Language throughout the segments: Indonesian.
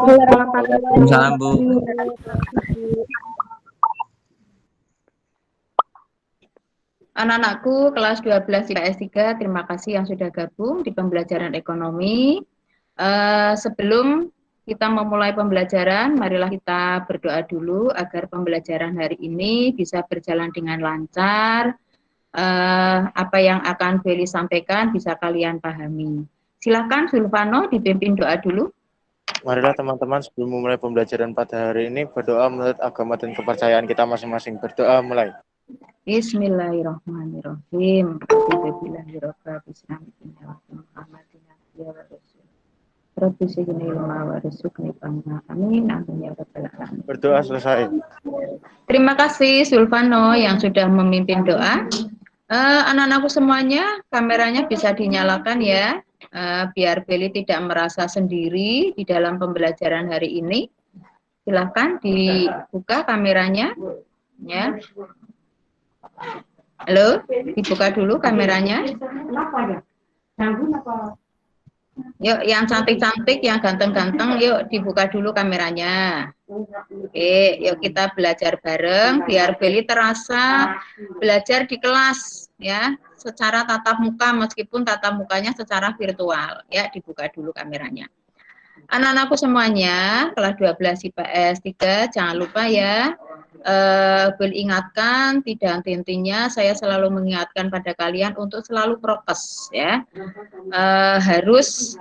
Waalaikumsalam, Bu. Anak-anakku kelas 12 IPS 3, terima kasih yang sudah gabung di pembelajaran ekonomi. Sebelum kita memulai pembelajaran, marilah kita berdoa dulu agar pembelajaran hari ini bisa berjalan dengan lancar. Apa yang akan Beli sampaikan bisa kalian pahami. Silakan Zulfano dipimpin doa dulu. Marilah teman-teman sebelum memulai pembelajaran pada hari ini berdoa menurut agama dan kepercayaan kita masing-masing. Berdoa mulai. Bismillahirrahmanirrahim. Berdoa selesai. Terima kasih Zulfano yang sudah memimpin doa. Anak-anakku semuanya, kameranya bisa dinyalakan ya, biar Beli tidak merasa sendiri di dalam pembelajaran hari ini. Silahkan dibuka kameranya, ya. Halo, dibuka dulu kameranya. Yuk, yang cantik-cantik, yang ganteng-ganteng, yuk dibuka dulu kameranya. Oke, yuk kita belajar bareng biar Beli terasa belajar di kelas ya, secara tatap muka meskipun tatap mukanya secara virtual. Ya, dibuka dulu kameranya. Anak-anakku semuanya, kelas 12 IPS 3, jangan lupa ya, Beli ingatkan, tidak henti-hentinya saya selalu mengingatkan pada kalian untuk selalu prokes ya. Harus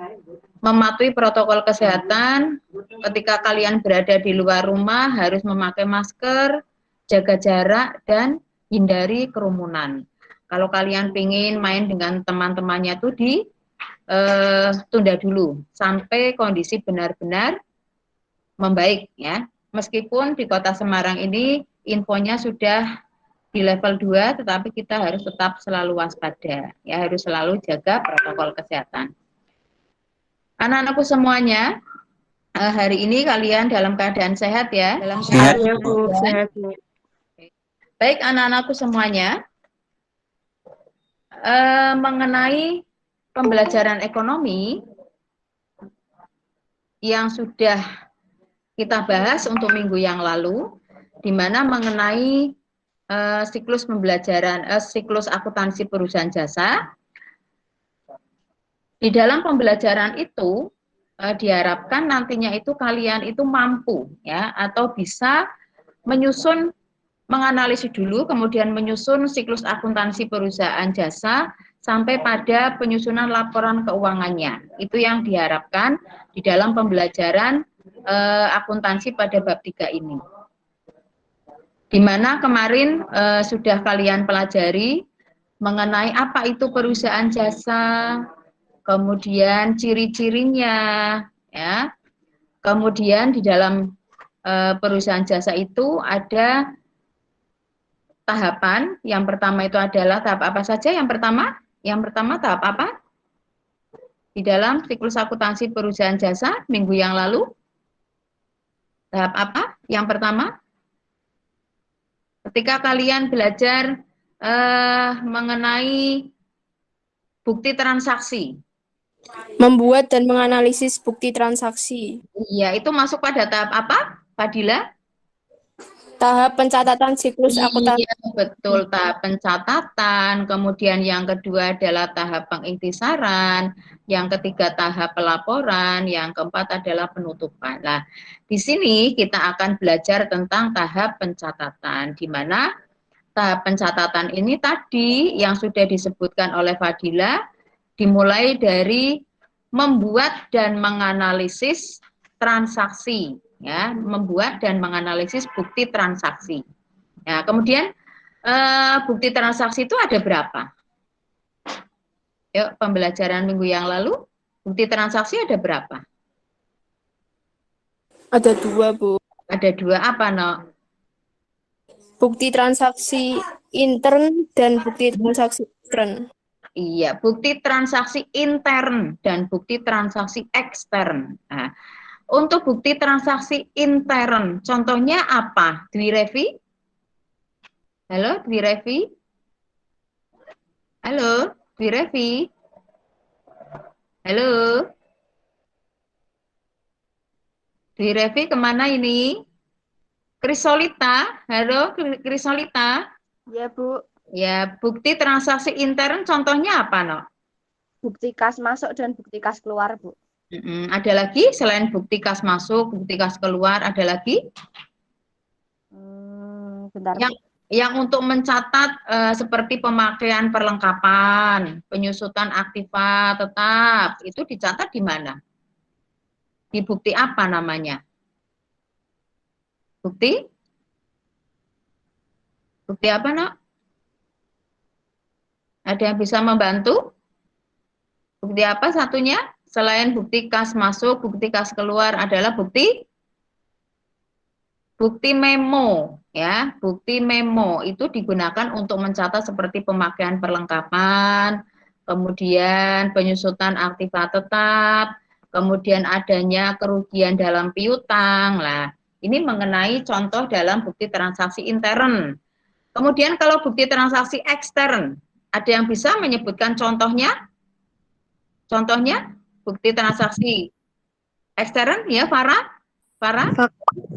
mematuhi protokol kesehatan. Ketika kalian berada di luar rumah harus memakai masker, jaga jarak, dan hindari kerumunan. Kalau kalian ingin main dengan teman-temannya tuh tunda dulu sampai kondisi benar-benar membaik ya. Meskipun di Kota Semarang ini infonya sudah di level 2, tetapi kita harus tetap selalu waspada ya, harus selalu jaga protokol kesehatan. Anak-anakku semuanya, hari ini kalian dalam keadaan sehat ya? Dalam Sehat, keadaan Bu. sehat. Baik anak-anakku semuanya, mengenai pembelajaran ekonomi yang sudah kita bahas untuk minggu yang lalu, di mana mengenai siklus pembelajaran, siklus akuntansi perusahaan jasa. Di dalam pembelajaran itu diharapkan nantinya itu kalian itu mampu ya, atau bisa menyusun, menganalisis dulu, kemudian menyusun siklus akuntansi perusahaan jasa sampai pada penyusunan laporan keuangannya. Itu yang diharapkan di dalam pembelajaran akuntansi pada bab 3 ini. Di mana kemarin sudah kalian pelajari mengenai apa itu perusahaan jasa, kemudian ciri-cirinya, ya. Kemudian di dalam perusahaan jasa itu ada tahapan. Yang pertama itu adalah tahap apa saja? Yang pertama tahap apa? Di dalam siklus akuntansi perusahaan jasa minggu yang lalu, tahap apa? Yang pertama, ketika kalian belajar mengenai bukti transaksi. Membuat dan menganalisis bukti transaksi. Iya, itu masuk pada tahap apa, Fadila? Tahap pencatatan siklus akuntansi. Iya, betul, tahap pencatatan. Kemudian yang kedua adalah tahap pengintisaran. Yang ketiga tahap pelaporan. Yang keempat adalah penutupan. Nah, di sini kita akan belajar tentang tahap pencatatan, di mana tahap pencatatan ini tadi yang sudah disebutkan oleh Fadila, dimulai dari membuat dan menganalisis transaksi, ya, membuat dan menganalisis bukti transaksi. Ya, kemudian bukti transaksi itu ada berapa? Yuk, pembelajaran minggu yang lalu, bukti transaksi ada berapa? Ada 2, Bu. Ada 2, apa, No? Bukti transaksi intern dan bukti transaksi ekstern. Iya, bukti transaksi intern dan bukti transaksi ekstern. Nah, untuk bukti transaksi intern, contohnya apa? Dwi Revi? Halo, Dwi Revi? Halo, Dwi Revi? Halo? Dwi Revi kemana ini? Krisolita, halo Krisolita. Ya, Bu. Ya, bukti transaksi intern contohnya apa, no? Bukti kas masuk dan bukti kas keluar, Bu. Ada lagi selain bukti kas masuk, bukti kas keluar, ada lagi? Bentar, Yang Bu. yang untuk mencatat seperti pemakaian perlengkapan, penyusutan aktiva tetap, itu dicatat di mana? Di bukti apa namanya? Bukti? Bukti apa, Nak? Ada yang bisa membantu? Bukti apa satunya? Selain bukti kas masuk, bukti kas keluar adalah bukti memo, ya. Bukti memo itu digunakan untuk mencatat seperti pemakaian perlengkapan, kemudian penyusutan aktiva tetap, kemudian adanya kerugian dalam piutang. Lah, ini mengenai contoh dalam bukti transaksi intern. Kemudian kalau bukti transaksi ekstern, ada yang bisa menyebutkan contohnya? Contohnya bukti transaksi ekstern, ya, Farah? Farah?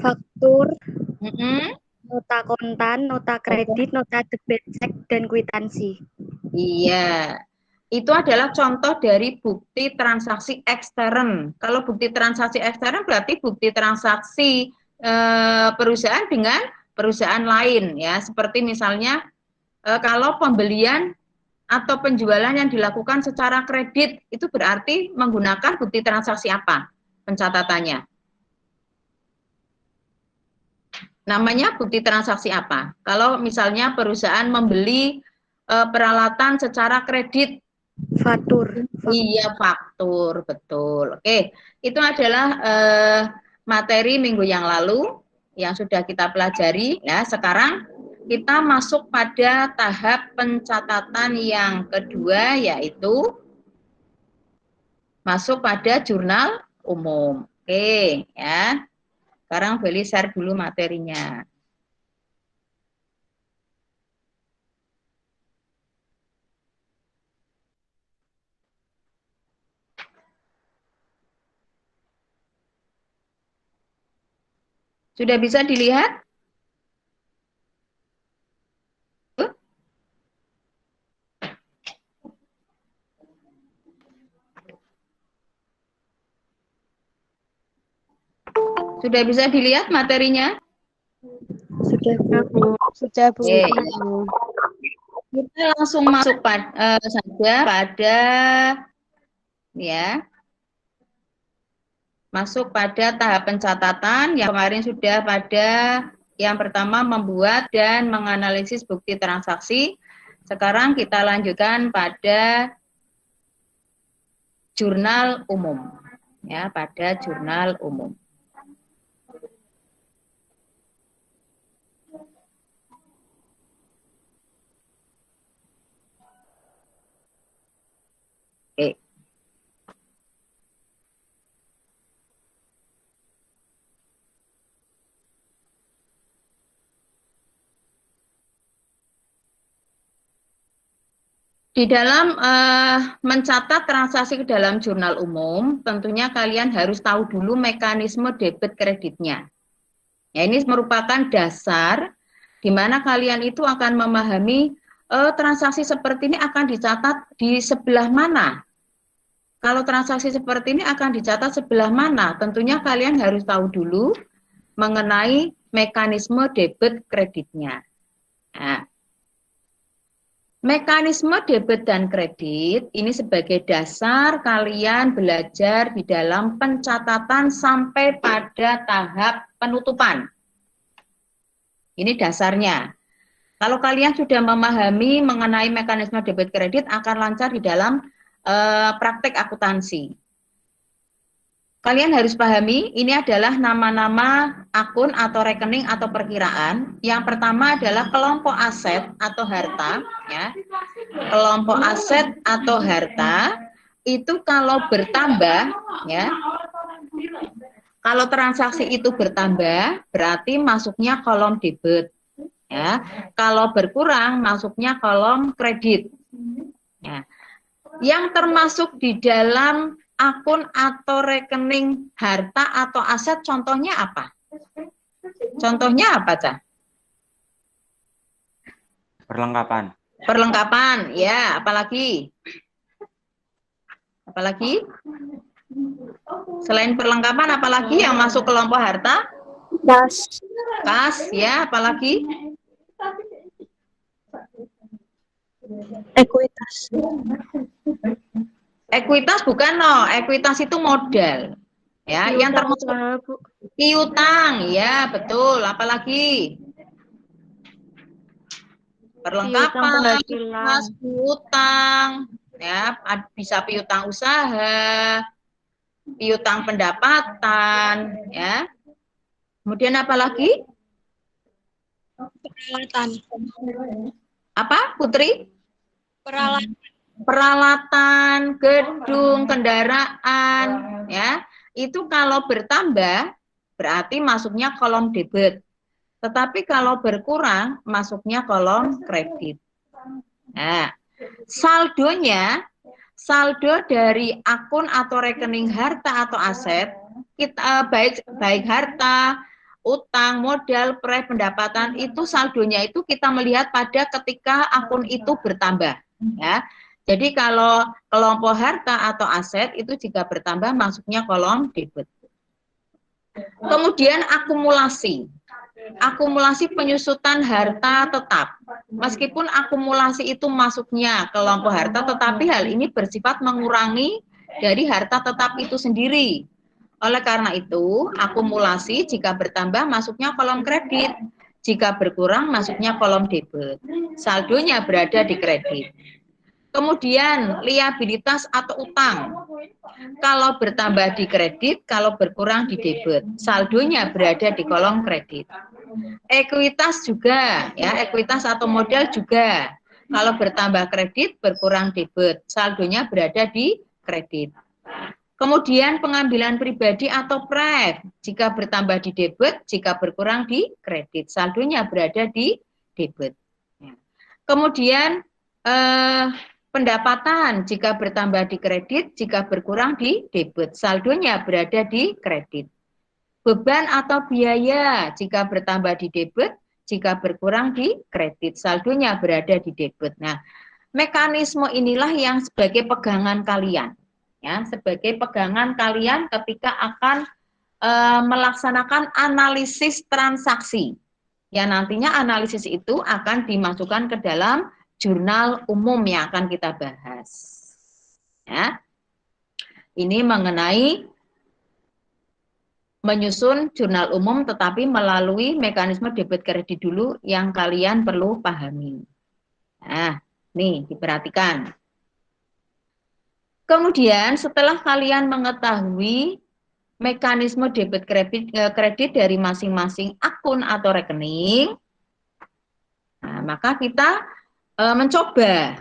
Faktur, Mm-mm. nota kontan, nota kredit, nota debit cek, dan kwitansi. Iya, itu adalah contoh dari bukti transaksi ekstern. Kalau bukti transaksi ekstern berarti bukti transaksi perusahaan dengan perusahaan lain, ya. Seperti misalnya kalau pembelian atau penjualan yang dilakukan secara kredit, itu berarti menggunakan bukti transaksi apa pencatatannya? Namanya bukti transaksi apa? Kalau misalnya perusahaan membeli peralatan secara kredit. Faktur. Iya, faktur, betul. Oke, itu adalah materi minggu yang lalu yang sudah kita pelajari. Ya, sekarang kita masuk pada tahap pencatatan yang kedua, yaitu masuk pada jurnal umum. Oke, ya. Sekarang Beli share dulu materinya. Sudah bisa dilihat? Sudah bisa dilihat materinya? Sudah, Bu. Sudah, Bu. Oke. Kita langsung masuk saja pada ya. Masuk pada tahap pencatatan yang kemarin sudah pada yang pertama membuat dan menganalisis bukti transaksi. Sekarang kita lanjutkan pada jurnal umum. Ya, pada jurnal umum. Oke. Di dalam mencatat transaksi ke dalam jurnal umum, tentunya kalian harus tahu dulu mekanisme debit kreditnya. Ya, ini merupakan dasar di mana kalian itu akan memahami transaksi seperti ini akan dicatat di sebelah mana. Kalau transaksi seperti ini akan dicatat sebelah mana, tentunya kalian harus tahu dulu mengenai mekanisme debit kreditnya. Nah, mekanisme debit dan kredit ini sebagai dasar kalian belajar di dalam pencatatan sampai pada tahap penutupan. Ini dasarnya. Kalau kalian sudah memahami mengenai mekanisme debit kredit akan lancar di dalam praktek akuntansi. Kalian harus pahami, ini adalah nama-nama akun atau rekening atau perkiraan. Yang pertama adalah kelompok aset atau harta. Ya. Kelompok aset atau harta itu kalau bertambah, ya, kalau transaksi itu bertambah, berarti masuknya kolom debit. Ya. Kalau berkurang, masuknya kolom kredit. Ya. Yang termasuk di dalam akun atau rekening harta atau aset contohnya apa? Contohnya apa, Cah? Perlengkapan. Perlengkapan, ya, apalagi? Apalagi? Selain perlengkapan, apalagi yang masuk kelompok harta? Kas. Kas, ya, apalagi? Ekuitas. Ekuitas bukan, no. Ekuitas itu modal. Ya, yang termasuk piutang, ya, betul. Apalagi? Perlengkapan, kas, piutang, ya, bisa piutang usaha, piutang pendapatan, ya. Kemudian apa lagi? Peralatan. Apa, Putri? Peralatan. Peralatan, gedung, kendaraan, ya. Itu kalau bertambah berarti masuknya kolom debit. Tetapi kalau berkurang masuknya kolom kredit. Nah, saldo dari akun atau rekening harta atau aset kita baik harta, utang, modal, pendapatan itu saldonya itu kita melihat pada ketika akun itu bertambah, ya. Jadi kalau kelompok harta atau aset itu jika bertambah masuknya kolom debit. Kemudian akumulasi. Akumulasi penyusutan harta tetap. Meskipun akumulasi itu masuknya kelompok harta, tetapi hal ini bersifat mengurangi dari harta tetap itu sendiri. Oleh karena itu, akumulasi jika bertambah masuknya kolom kredit, jika berkurang masuknya kolom debit. Saldonya berada di kredit. Kemudian liabilitas atau utang. Kalau bertambah di kredit, kalau berkurang di debit. Saldonya berada di kolom kredit. Ekuitas juga, ya, ekuitas atau modal juga. Kalau bertambah kredit, berkurang debit. Saldonya berada di kredit. Kemudian pengambilan pribadi atau pref. Jika bertambah di debit, jika berkurang di kredit. Saldonya berada di debit. Kemudian pendapatan jika bertambah di kredit, jika berkurang di debit. Saldonya berada di kredit. Beban atau biaya jika bertambah di debit, jika berkurang di kredit. Saldonya berada di debit. Nah, mekanisme inilah yang sebagai pegangan kalian. Ya, sebagai pegangan kalian ketika akan melaksanakan analisis transaksi. Ya, nantinya analisis itu akan dimasukkan ke dalam jurnal umum yang akan kita bahas. Ya. Ini mengenai menyusun jurnal umum tetapi melalui mekanisme debit kredit dulu yang kalian perlu pahami. Nah, nih diperhatikan. Kemudian setelah kalian mengetahui mekanisme debit kredit dari masing-masing akun atau rekening, nah, maka kita mencoba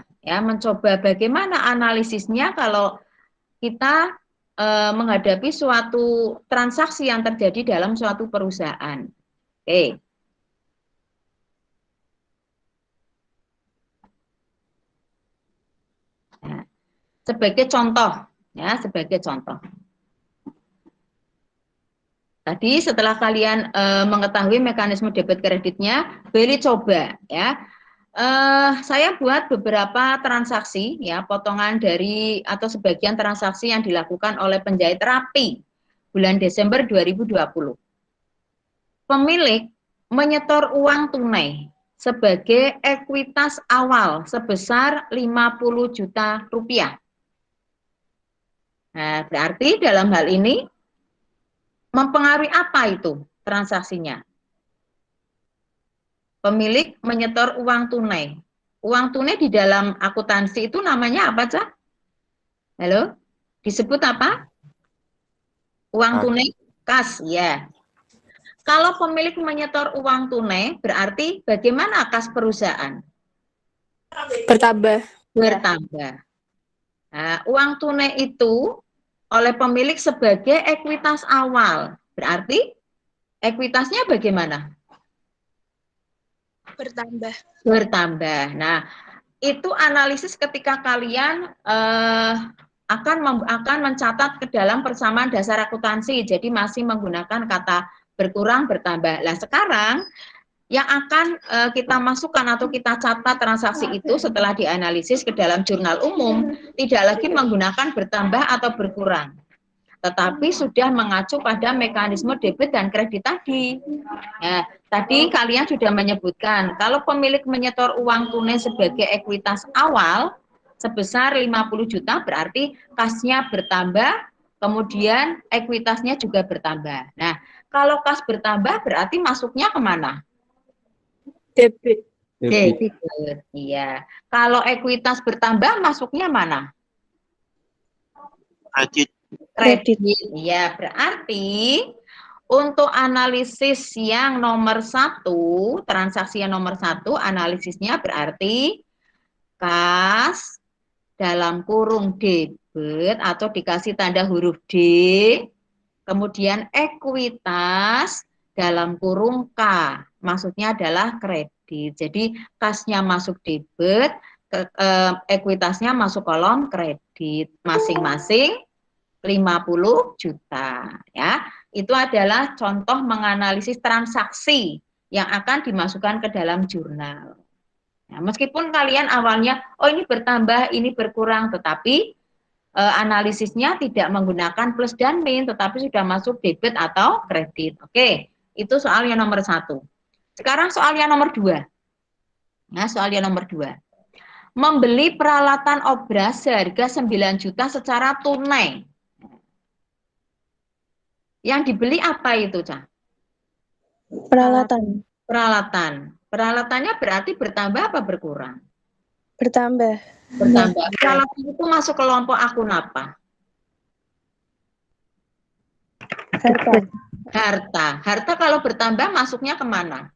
bagaimana analisisnya kalau kita menghadapi suatu transaksi yang terjadi dalam suatu perusahaan. Oke. Nah, sebagai contoh, ya, sebagai contoh. Tadi setelah kalian mengetahui mekanisme debit kreditnya, beri coba, ya. Saya buat beberapa transaksi, ya, potongan dari atau sebagian transaksi yang dilakukan oleh penjahit rapi bulan Desember 2020. Pemilik menyetor uang tunai sebagai ekuitas awal sebesar 50 juta rupiah. Nah, berarti dalam hal ini mempengaruhi apa itu transaksinya? Pemilik menyetor uang tunai. Uang tunai di dalam akuntansi itu namanya apa, Cak? Halo? Disebut apa? Uang tunai? Kas, ya. Kalau pemilik menyetor uang tunai, berarti bagaimana kas perusahaan? Bertambah. Bertambah. Nah, uang tunai itu oleh pemilik sebagai ekuitas awal. Berarti ekuitasnya bagaimana? Bertambah. Bertambah. Nah, itu analisis ketika kalian akan mencatat ke dalam persamaan dasar akuntansi. Jadi masih menggunakan kata berkurang, bertambah. Nah, sekarang yang akan kita masukkan atau kita catat transaksi itu setelah dianalisis ke dalam jurnal umum tidak lagi menggunakan bertambah atau berkurang, tetapi sudah mengacu pada mekanisme debit dan kredit tadi. Ya, tadi kalian sudah menyebutkan kalau pemilik menyetor uang tunai sebagai ekuitas awal sebesar 50 juta berarti kasnya bertambah, kemudian ekuitasnya juga bertambah. Nah, kalau kas bertambah berarti masuknya kemana? Debit. Debit. Iya. Kalau ekuitas bertambah masuknya mana? Kredit. Kredit. Iya, berarti untuk analisis yang nomor 1, transaksi yang nomor 1, analisisnya berarti kas dalam kurung debit atau dikasih tanda huruf D, kemudian ekuitas dalam kurung K, maksudnya adalah kredit. Jadi kasnya masuk debit, ekuitasnya masuk kolom kredit, masing-masing 50 juta. Ya, itu adalah contoh menganalisis transaksi yang akan dimasukkan ke dalam jurnal. Nah, meskipun kalian awalnya, oh ini bertambah, ini berkurang, tetapi analisisnya tidak menggunakan plus dan min, tetapi sudah masuk debit atau kredit. Oke, itu soal yang nomor 1. Sekarang soal yang nomor 2. Nah, soal yang nomor 2. Membeli peralatan obras seharga 9 juta secara tunai. Yang dibeli apa itu, Cah? Peralatan. Peralatan. Peralatannya berarti bertambah apa berkurang? Bertambah. Bertambah. Peralatan itu masuk kelompok akun apa? Harta. Harta. Harta kalau bertambah masuknya kemana?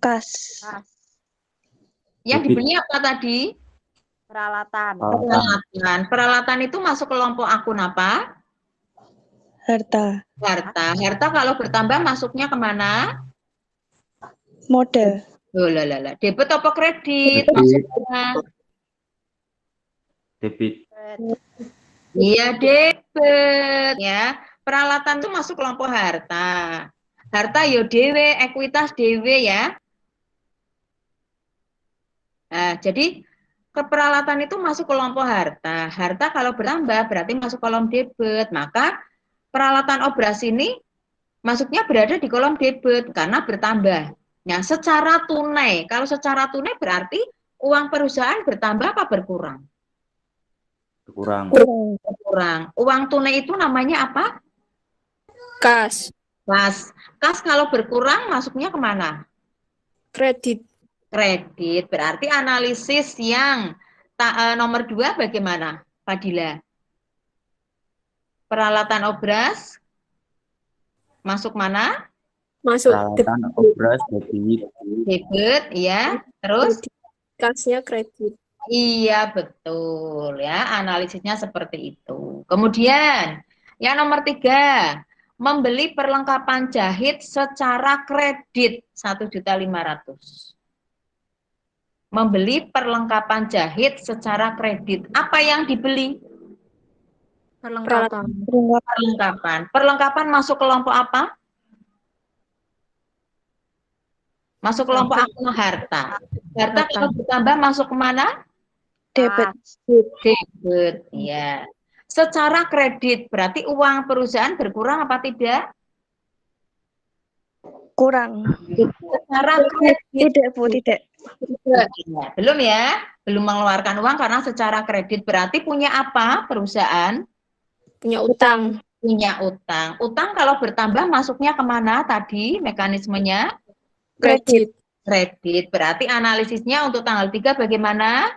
Kas. Yang dibeli apa tadi? Peralatan. Peralatan. Peralatan itu masuk kelompok akun apa? Harta. Harta. Harta kalau bertambah masuknya kemana? Modal. Oh, lah. Debit apa kredit? Maksudnya? Debit. Iya, debit. Ya. Peralatan itu masuk kelompok harta. Harta yo dewe, ekuitas dewe ya. Nah, jadi keperalatan itu masuk kelompok harta. Harta kalau bertambah berarti masuk kolom debit. Maka peralatan obras ini masuknya berada di kolom debit karena bertambah. Nah, secara tunai. Kalau secara tunai berarti uang perusahaan bertambah apa berkurang? Berkurang. Berkurang. Uang tunai itu namanya apa? Kas. Kas. Kas kalau berkurang masuknya kemana? Kredit. Kredit. Berarti analisis yang nomor 2 bagaimana, Fadila? Peralatan obras masuk mana? Masuk Peralatan obras debit. Debit, ya. Terus? kasnya kredit. Iya, betul ya. Analisisnya seperti itu. Kemudian, yang nomor 3, membeli perlengkapan jahit secara kredit 1.500.000. Membeli perlengkapan jahit secara kredit. Apa yang dibeli? Peralatan. Perlengkapan. Perlengkapan masuk kelompok apa? Masuk kelompok akun harta. Harta kalau bertambah masuk kemana? Debit. Debit, ya. Secara kredit berarti uang perusahaan berkurang apa tidak? Kurang. Secara kredit Tidak, Bu, tidak. ya, belum ya, belum mengeluarkan uang karena secara kredit berarti punya apa perusahaan? Punya utang. Punya utang. Utang kalau bertambah masuknya kemana tadi mekanismenya? Kredit. Kredit. Berarti analisisnya untuk tanggal 3 bagaimana?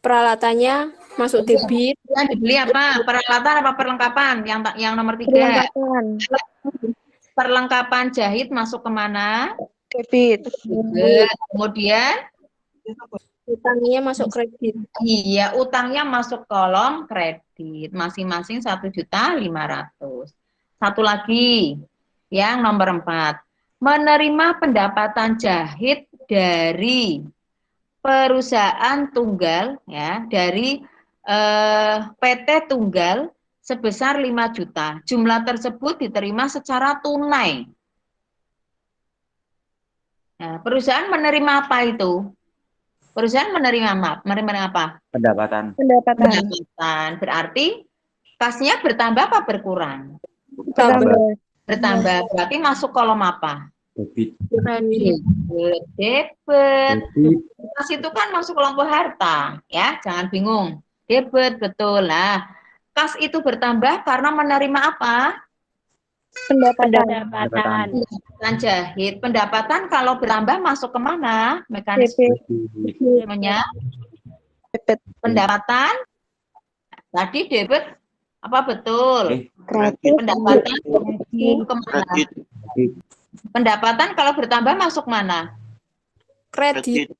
Peralatannya masuk debit. Yang dibeli apa? Peralatan apa perlengkapan? Yang nomor 3. Perlengkapan. Perlengkapan jahit masuk kemana? Debit. Kemudian Utangnya masuk kredit. iya, utangnya masuk kolom kredit. Masing-masing 1.500.000. Satu lagi, yang nomor 4. Menerima pendapatan jahit dari perusahaan tunggal ya dari PT Tunggal sebesar 5 juta. Jumlah tersebut diterima secara tunai. Nah, perusahaan menerima apa itu? Perusahaan menerima apa? Pendapatan. Pendapatan. Berarti kasnya bertambah apa berkurang? Bertambah. Bertambah. Berarti masuk kolom apa? Debit. Debit. Kas itu kan masuk kelompok harta, ya, jangan bingung. Debit, betul. Nah, kas itu bertambah karena menerima apa? Pendapatan. Pendapatan jahit. Pendapatan kalau bertambah masuk kemana? Mekanismenya? Debit. Pendapatan. Tadi debit, apa betul? Kredit. Pendapatan kemana? Pendapatan kalau bertambah masuk mana? Kredit.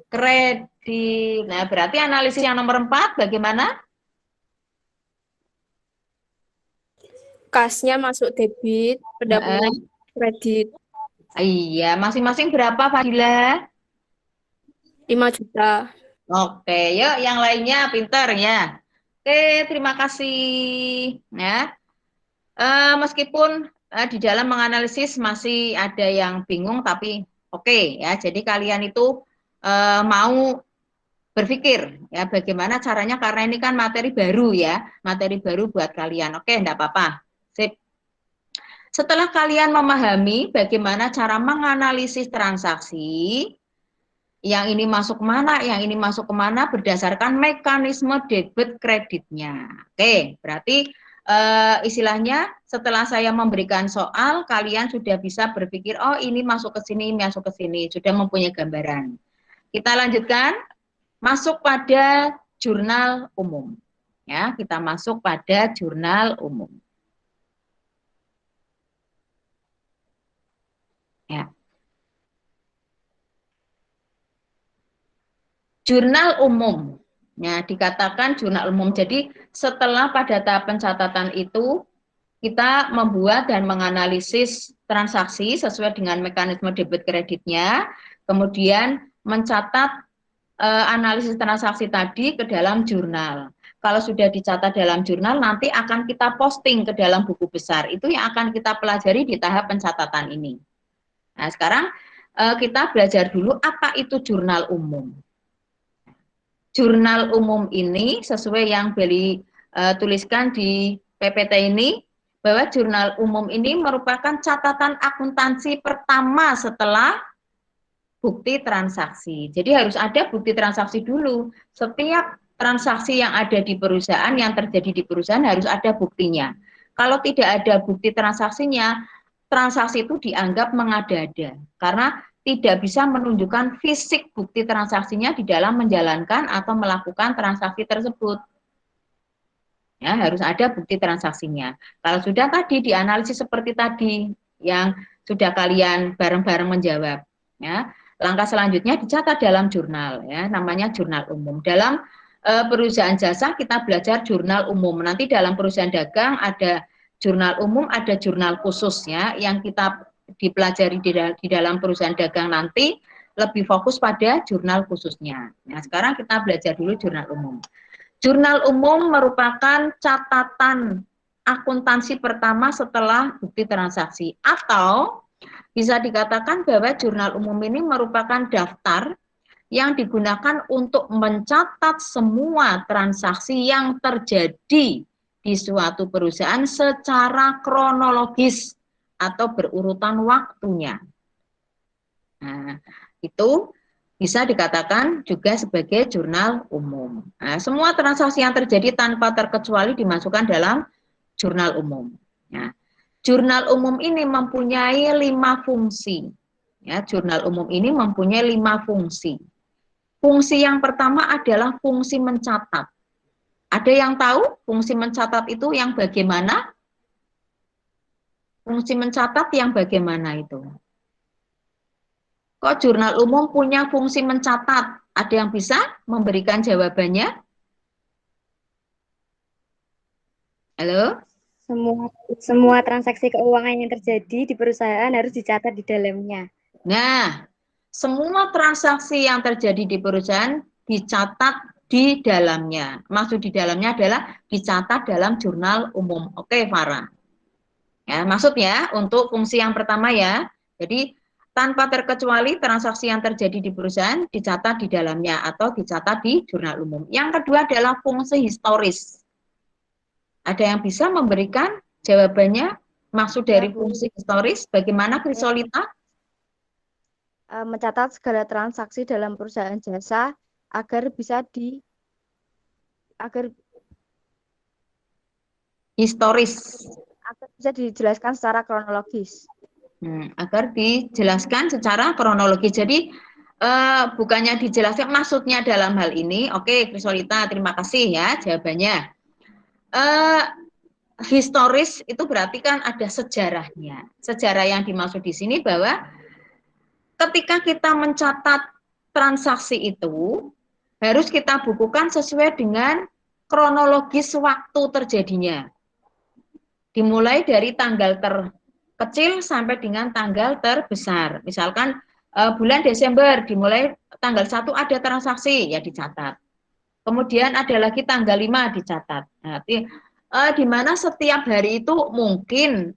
Kredit. Nah, berarti analisis yang nomor 4 bagaimana? Kasnya masuk debit, pendapatan kredit. Iya, masing-masing berapa, Fadila? 5 juta. Oke, yuk yang lainnya pinter ya. Oke, terima kasih. Ya, meskipun di dalam menganalisis masih ada yang bingung, tapi oke ya. Jadi kalian itu mau berpikir ya bagaimana caranya karena ini kan materi baru ya, materi baru buat kalian. Oke, enggak apa-apa. Sip. Setelah kalian memahami bagaimana cara menganalisis transaksi, yang ini masuk mana, yang ini masuk kemana berdasarkan mekanisme debit kreditnya. Oke, berarti istilahnya setelah saya memberikan soal, kalian sudah bisa berpikir, oh ini masuk ke sini, masuk ke sini, sudah mempunyai gambaran. Kita lanjutkan, masuk pada jurnal umum. Ya, kita masuk pada jurnal umum. Ya. Jurnal umum. Ya, dikatakan jurnal umum. Jadi setelah pada tahap pencatatan itu kita membuat dan menganalisis transaksi sesuai dengan mekanisme debit kreditnya, kemudian mencatat analisis transaksi tadi ke dalam jurnal. Kalau sudah dicatat dalam jurnal, nanti akan kita posting ke dalam buku besar. Itu yang akan kita pelajari di tahap pencatatan ini. Nah, sekarang kita belajar dulu apa itu jurnal umum. Jurnal umum ini sesuai yang Beli tuliskan di PPT ini, bahwa jurnal umum ini merupakan catatan akuntansi pertama setelah bukti transaksi. Jadi harus ada bukti transaksi dulu. Setiap transaksi yang ada di perusahaan, yang terjadi di perusahaan harus ada buktinya. Kalau tidak ada bukti transaksinya, transaksi itu dianggap mengada-ada. Karena tidak bisa menunjukkan fisik bukti transaksinya di dalam menjalankan atau melakukan transaksi tersebut. Ya, harus ada bukti transaksinya. Kalau sudah tadi dianalisis seperti tadi yang sudah kalian bareng-bareng menjawab, ya. Langkah selanjutnya dicatat dalam jurnal, ya, namanya jurnal umum. Dalam perusahaan jasa kita belajar jurnal umum. Nanti dalam perusahaan dagang ada jurnal umum, ada jurnal khusus, ya, yang kita dipelajari di dalam perusahaan dagang nanti lebih fokus pada jurnal khususnya. Nah, sekarang kita belajar dulu jurnal umum. Jurnal umum merupakan catatan akuntansi pertama setelah bukti transaksi, atau bisa dikatakan bahwa jurnal umum ini merupakan daftar yang digunakan untuk mencatat semua transaksi yang terjadi di suatu perusahaan secara kronologis atau berurutan waktunya. Nah, itu bisa dikatakan juga sebagai jurnal umum. Nah, semua transaksi yang terjadi tanpa terkecuali dimasukkan dalam jurnal umum. Ya. Jurnal umum ini mempunyai 5 fungsi. Ya, jurnal umum ini mempunyai 5 fungsi. Fungsi yang pertama adalah fungsi mencatat. Ada yang tahu fungsi mencatat itu yang bagaimana? Fungsi mencatat yang bagaimana itu? Kok jurnal umum punya fungsi mencatat? Ada yang bisa memberikan jawabannya? Halo? Semua transaksi keuangan yang terjadi di perusahaan harus dicatat di dalamnya. Nah, semua transaksi yang terjadi di perusahaan dicatat di dalamnya. Maksud di dalamnya adalah dicatat dalam jurnal umum. Oke, Farah. Ya, maksudnya untuk fungsi yang pertama ya. Jadi tanpa terkecuali transaksi yang terjadi di perusahaan dicatat di dalamnya atau dicatat di jurnal umum. Yang kedua adalah fungsi historis. Ada yang bisa memberikan jawabannya? Maksud dari fungsi historis bagaimana, Krisolita? Mencatat segala transaksi dalam perusahaan jasa agar bisa dijelaskan secara kronologis. Agar dijelaskan secara kronologis. Jadi bukannya dijelaskan maksudnya dalam hal ini. Oke, Krisolita, terima kasih ya jawabannya. Historis itu berarti kan ada sejarahnya. Sejarah yang dimaksud di sini bahwa ketika kita mencatat transaksi itu harus kita bukukan sesuai dengan kronologis waktu terjadinya. Dimulai dari tanggal terkecil sampai dengan tanggal terbesar. Misalkan bulan Desember dimulai tanggal 1 ada transaksi, ya dicatat. Kemudian ada lagi tanggal 5 dicatat. Nah, di mana setiap hari itu mungkin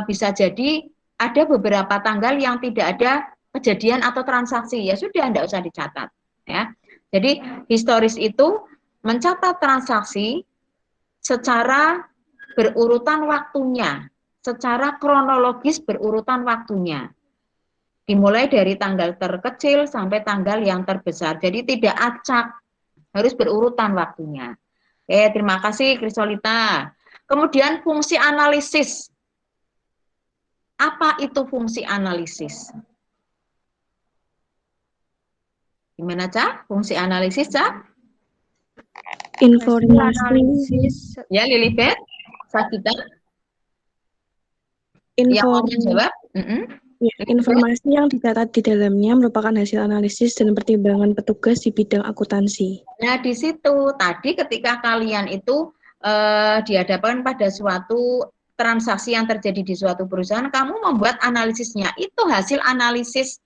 bisa jadi ada beberapa tanggal yang tidak ada kejadian atau transaksi, ya sudah tidak usah dicatat. Ya. Jadi historis itu mencatat transaksi secara berurutan waktunya, secara kronologis berurutan waktunya. Dimulai dari tanggal terkecil sampai tanggal yang terbesar. Jadi tidak acak, harus berurutan waktunya. Oke, terima kasih Krisolita. Kemudian fungsi analisis. Apa itu fungsi analisis? Gimana, Cak? Fungsi analisis, Cak? Informasi. Ya, Lilibet? Sakita? Yang mau menjawab? Ya, informasi yang dicatat di dalamnya merupakan hasil analisis dan pertimbangan petugas di bidang akuntansi. Nah, di situ tadi ketika kalian itu dihadapkan pada suatu transaksi yang terjadi di suatu perusahaan, kamu membuat analisisnya. Itu hasil analisis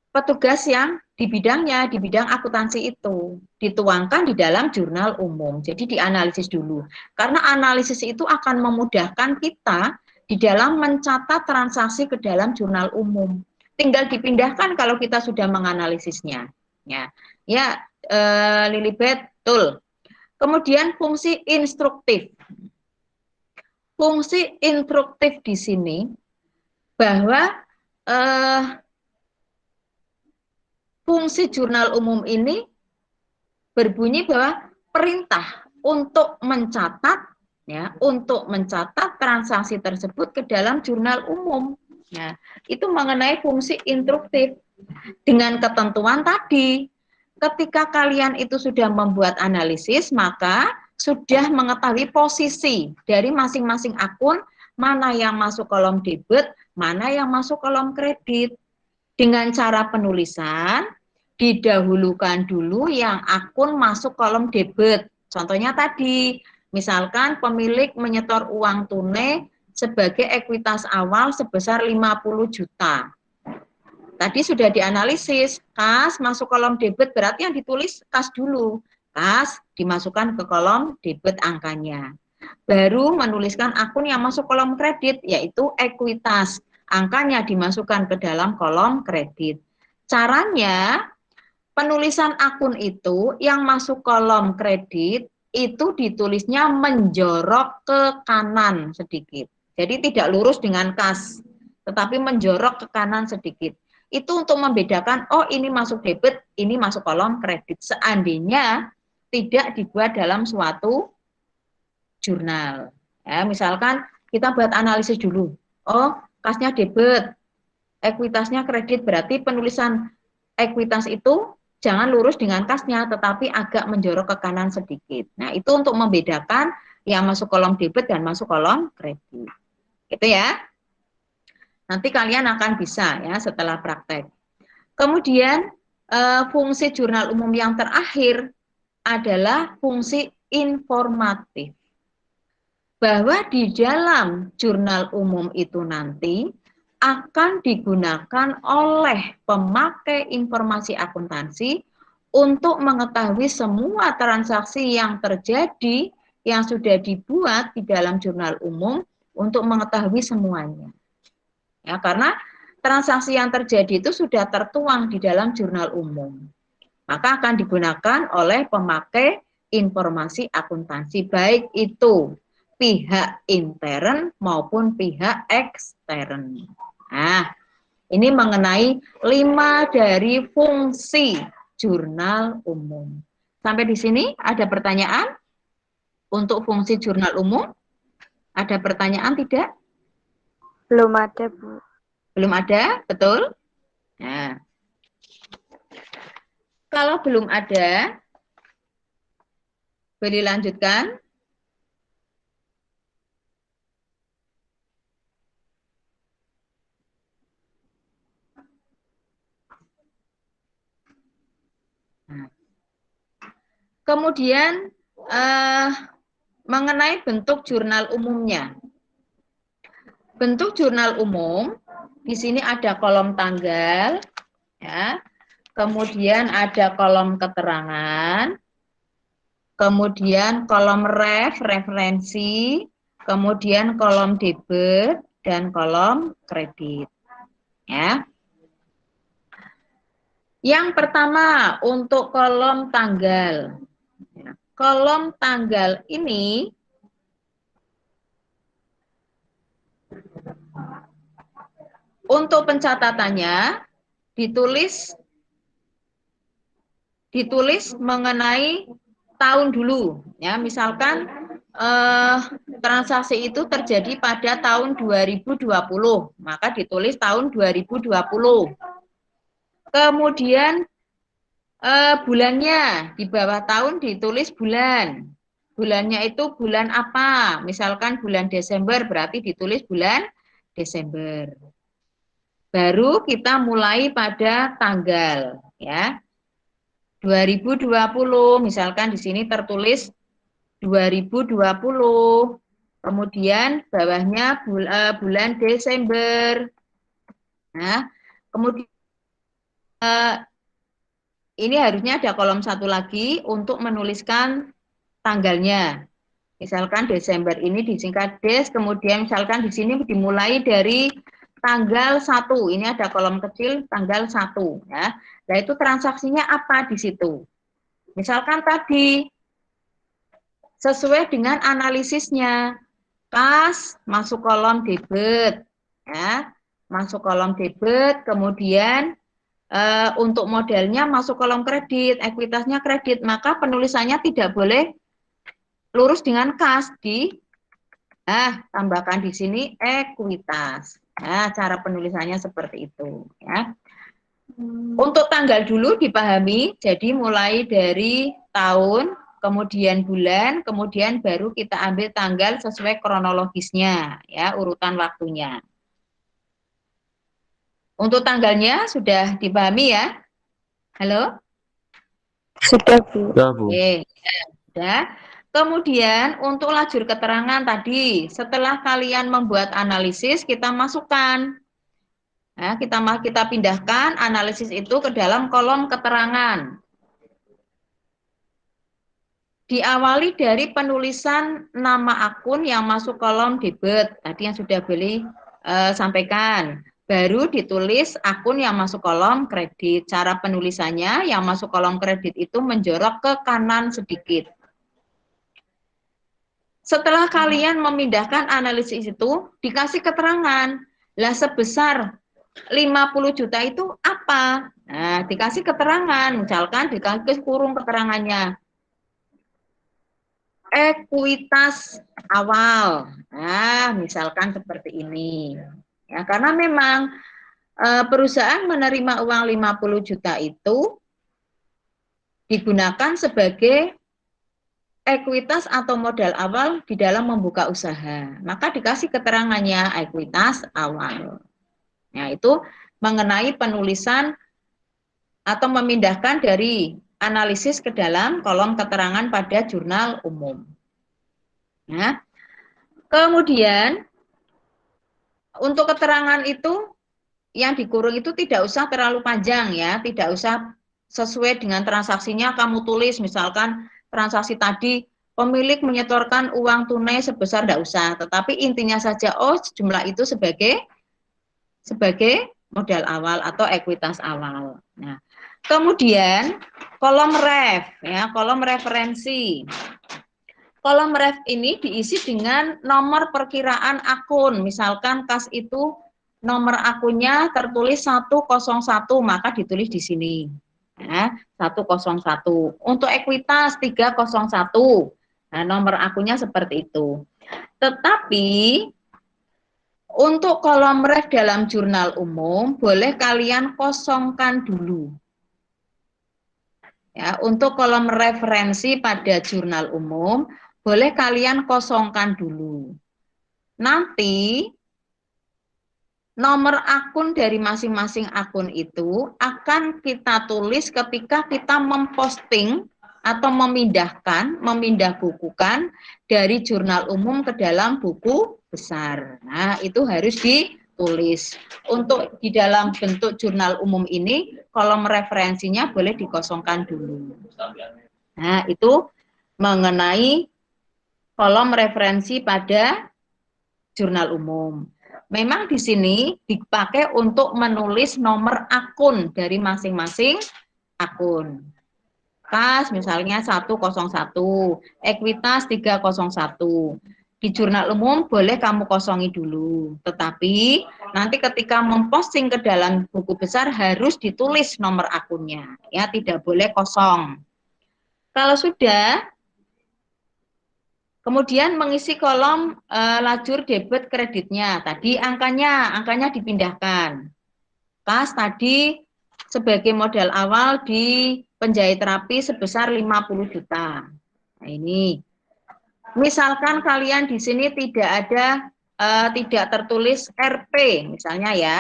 petugas yang di bidangnya, di bidang akuntansi itu dituangkan di dalam jurnal umum. Jadi dianalisis dulu. Karena analisis itu akan memudahkan kita di dalam mencatat transaksi ke dalam jurnal umum. Tinggal dipindahkan kalau kita sudah menganalisisnya. Ya, Lilibet, betul. Kemudian fungsi instruktif. Fungsi instruktif di sini bahwa fungsi jurnal umum ini berbunyi bahwa perintah untuk mencatat transaksi tersebut ke dalam jurnal umum. Ya, itu mengenai fungsi instruktif. Dengan ketentuan tadi, ketika kalian itu sudah membuat analisis, maka sudah mengetahui posisi dari masing-masing akun, mana yang masuk kolom debit, mana yang masuk kolom kredit. Dengan cara penulisan, didahulukan dulu yang akun masuk kolom debit. Contohnya tadi, misalkan pemilik menyetor uang tunai sebagai ekuitas awal sebesar 50 juta. Tadi sudah dianalisis, kas masuk kolom debit berarti yang ditulis kas dulu. Kas dimasukkan ke kolom debit angkanya. Baru menuliskan akun yang masuk kolom kredit, yaitu ekuitas. Angkanya dimasukkan ke dalam kolom kredit. Caranya, penulisan akun itu yang masuk kolom kredit itu ditulisnya menjorok ke kanan sedikit. Jadi tidak lurus dengan kas, tetapi menjorok ke kanan sedikit. Itu untuk membedakan, oh ini masuk debit, ini masuk kolom kredit. Seandainya tidak dibuat dalam suatu jurnal. Ya, misalkan kita buat analisis dulu. Oh, kasnya debit, ekuitasnya kredit, berarti penulisan ekuitas itu jangan lurus dengan kasnya, tetapi agak menjorok ke kanan sedikit. Nah, itu untuk membedakan yang masuk kolom debit dan masuk kolom kredit. Gitu ya. Nanti kalian akan bisa ya setelah praktek. Kemudian fungsi jurnal umum yang terakhir adalah fungsi informatif. Bahwa di dalam jurnal umum itu nanti akan digunakan oleh pemakai informasi akuntansi untuk mengetahui semua transaksi yang terjadi yang sudah dibuat di dalam jurnal umum untuk mengetahui semuanya. Ya, karena transaksi yang terjadi itu sudah tertuang di dalam jurnal umum. Maka akan digunakan oleh pemakai informasi akuntansi, baik itu pihak intern maupun pihak ekstern. Nah, ini mengenai 5 dari fungsi jurnal umum. Sampai di sini ada pertanyaan untuk fungsi jurnal umum? Ada pertanyaan tidak? Belum ada, Bu. Belum ada, betul? Nah, kalau belum ada, boleh lanjutkan. Nah. Kemudian mengenai bentuk jurnal umumnya. Bentuk jurnal umum, di sini ada kolom tanggal, ya. Kemudian ada kolom keterangan, kemudian kolom referensi, kemudian kolom debit, dan kolom kredit. Ya. Yang pertama, untuk kolom tanggal. Kolom tanggal ini untuk pencatatannya ditulis mengenai tahun dulu, ya. Misalkan transaksi itu terjadi pada tahun 2020, maka ditulis tahun 2020. Kemudian bulannya di bawah tahun ditulis bulan. Bulannya itu bulan apa? Misalkan bulan Desember, berarti ditulis bulan Desember. Baru kita mulai pada tanggal, ya. 2020, misalkan di sini tertulis 2020, kemudian bawahnya bulan Desember. Nah, kemudian ini harusnya ada kolom satu lagi untuk menuliskan tanggalnya. Misalkan Desember ini disingkat Des, kemudian misalkan di sini dimulai dari tanggal 1, ini ada kolom kecil tanggal 1, ya. Nah, itu transaksinya apa di situ? Misalkan tadi sesuai dengan analisisnya, kas masuk kolom debit, ya, masuk kolom debit, kemudian untuk modelnya masuk kolom kredit, ekuitasnya kredit, maka penulisannya tidak boleh lurus dengan kas, tambahkan di sini ekuitas. Nah, cara penulisannya seperti itu, ya. Untuk tanggal dulu dipahami, jadi mulai dari tahun, kemudian bulan, kemudian baru kita ambil tanggal sesuai kronologisnya, ya, urutan waktunya. Untuk tanggalnya sudah dipahami ya? Halo? Sudah, Bu. Sudah, Bu. Oke, sudah. Kemudian untuk lajur keterangan tadi, setelah kalian membuat analisis, kita masukkan. Nah, kita pindahkan analisis itu ke dalam kolom keterangan. Diawali dari penulisan nama akun yang masuk kolom debit, tadi yang sudah Beli sampaikan. Baru ditulis akun yang masuk kolom kredit. Cara penulisannya yang masuk kolom kredit itu menjorok ke kanan sedikit. Setelah kalian memindahkan analisis itu, dikasih keterangan. Lah sebesar 50 juta itu apa? Nah, dikasih keterangan, misalkan dikasih kurung keterangannya. Ekuitas awal. Nah, misalkan seperti ini. Ya, karena memang perusahaan menerima uang 50 juta itu digunakan sebagai ekuitas atau modal awal di dalam membuka usaha. Maka dikasih keterangannya ekuitas awal. Nah, itu mengenai penulisan atau memindahkan dari analisis ke dalam kolom keterangan pada jurnal umum. Nah, kemudian untuk keterangan itu yang dikurung itu tidak usah terlalu panjang ya, tidak usah sesuai dengan transaksinya kamu tulis, misalkan transaksi tadi pemilik menyetorkan uang tunai sebesar, tidak usah, tetapi intinya saja jumlah itu sebagai modal awal atau ekuitas awal. Nah, kemudian kolom ref ya, kolom referensi. Kolom ref ini diisi dengan nomor perkiraan akun. Misalkan kas itu nomor akunnya tertulis 101, maka ditulis di sini. Ya, 101. Untuk ekuitas 301. Nah, nomor akunnya seperti itu. Tetapi untuk kolom ref dalam jurnal umum boleh kalian kosongkan dulu. Ya, untuk kolom referensi pada jurnal umum boleh kalian kosongkan dulu. Nanti nomor akun dari masing-masing akun itu akan kita tulis ketika kita memposting atau memindah bukukan dari jurnal umum ke dalam buku besar. Nah, itu harus ditulis. Untuk di dalam bentuk jurnal umum ini, kolom referensinya boleh dikosongkan dulu. Nah, itu mengenai kolom referensi pada jurnal umum. Memang di sini dipakai untuk menulis nomor akun dari masing-masing akun. Kas misalnya 101, ekuitas 301. Di jurnal umum boleh kamu kosongi dulu. Tetapi nanti ketika memposting ke dalam buku besar harus ditulis nomor akunnya. Ya, tidak boleh kosong. Kalau sudah, kemudian mengisi kolom lajur debit kreditnya. Tadi angkanya dipindahkan. Kas tadi sebagai modal awal di penjahit terapi sebesar 50 juta. Nah, ini. Misalkan kalian di sini tidak tertulis RP misalnya ya.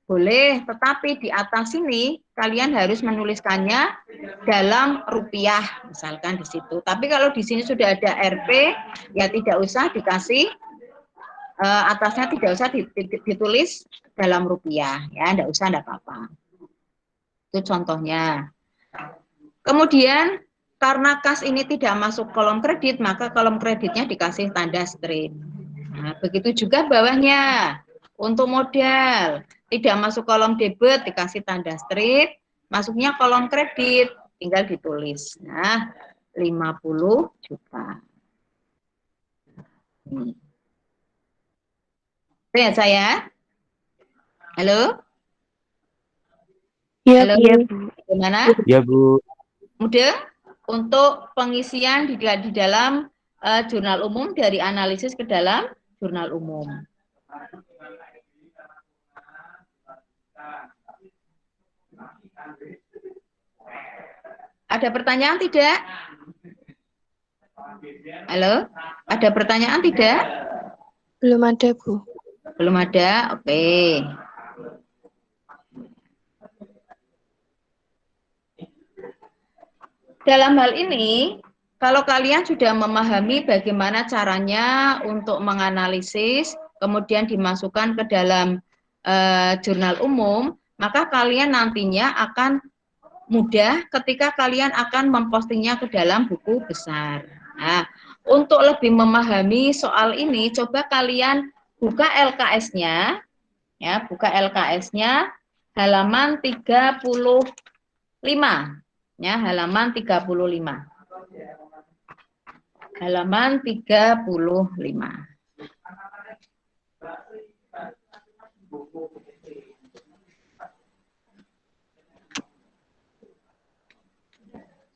Boleh, tetapi di atas sini kalian harus menuliskannya dalam rupiah, misalkan di situ. Tapi kalau di sini sudah ada RP, ya tidak usah dikasih, atasnya tidak usah ditulis dalam rupiah, ya, tidak usah, tidak apa-apa. Itu contohnya. Kemudian, karena kas ini tidak masuk kolom kredit, maka kolom kreditnya dikasih tanda strip. Nah, begitu juga bawahnya. Untuk modal, tidak masuk kolom debit, dikasih tanda strip, masuknya kolom kredit, tinggal ditulis. Nah, 50 juta. Lihat saya? Halo? Ya, Halo? Bu. Bagaimana? Ya, Bu. Mudah untuk pengisian di dalam jurnal umum, dari analisis ke dalam jurnal umum. Ada pertanyaan tidak? Halo? Ada pertanyaan tidak? Belum ada, Bu. Belum ada? Oke. Dalam hal ini, kalau kalian sudah memahami bagaimana caranya untuk menganalisis, kemudian dimasukkan ke dalam jurnal umum, maka kalian nantinya akan mudah ketika kalian akan mempostingnya ke dalam buku besar. Nah, untuk lebih memahami soal ini, coba kalian buka LKS-nya, ya, buka LKS-nya halaman 35, ya, halaman 35. Halaman 35.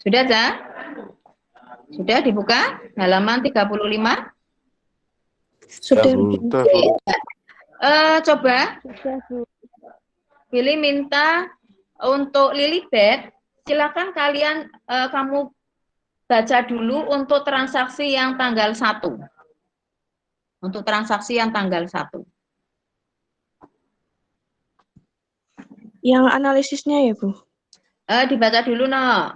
Sudah, Ca? Sudah dibuka halaman 35? Sudah, Bu. Bu. Coba Billy minta untuk Lilibet, silakan kalian kamu baca dulu untuk transaksi yang tanggal 1. Untuk transaksi yang tanggal 1. Yang analisisnya ya, Bu? Dibaca dulu, no.